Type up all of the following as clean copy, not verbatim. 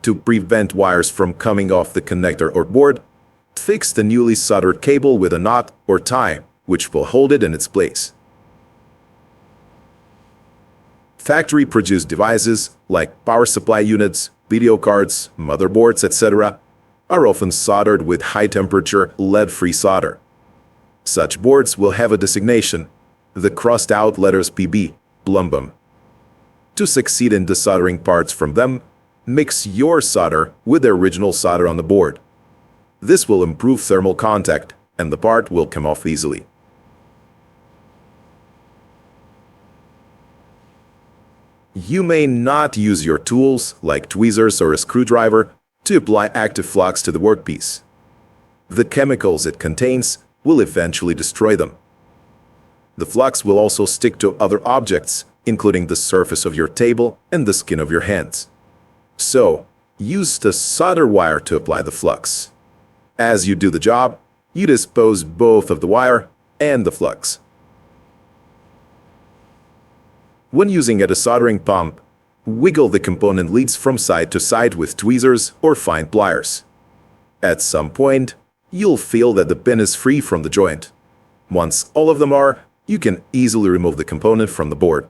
to prevent wires from coming off the connector or board, fix the newly soldered cable with a knot or tie, which will hold it in its place. Factory-produced devices like power supply units, video cards, motherboards, etc. are often soldered with high-temperature, lead-free solder. Such boards will have a designation, the crossed-out letters PB, plumbum. To succeed in desoldering parts from them, mix your solder with the original solder on the board. This will improve thermal contact, and the part will come off easily. You may not use your tools, like tweezers or a screwdriver, to apply active flux to the workpiece. The chemicals it contains will eventually destroy them. The flux will also stick to other objects, including the surface of your table and the skin of your hands. So, use the solder wire to apply the flux. As you do the job, you dispose both of the wire and the flux. When using a desoldering pump, wiggle the component leads from side to side with tweezers or fine pliers. At some point, you'll feel that the pin is free from the joint. Once all of them are, you can easily remove the component from the board.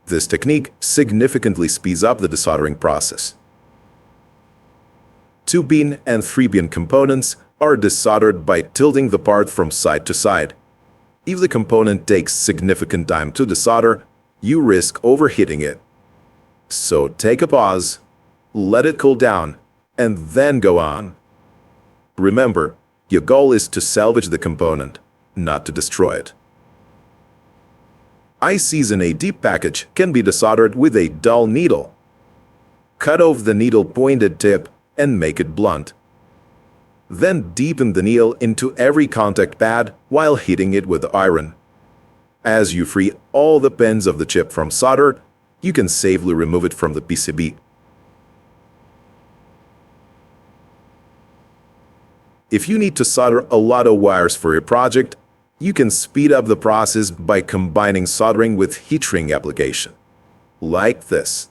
This technique significantly speeds up the desoldering process. 2-pin and 3-pin components are desoldered by tilting the part from side to side. If the component takes significant time to desolder, you risk overheating it. So take a pause, let it cool down, and then go on. Remember, your goal is to salvage the component, not to destroy it. ICs in a deep package can be desoldered with a dull needle. Cut off the needle-pointed tip and make it blunt. Then deepen the needle into every contact pad while heating it with the iron. As you free all the pins of the chip from solder, you can safely remove it from the PCB. If you need to solder a lot of wires for your project, you can speed up the process by combining soldering with heat shrink application, like this.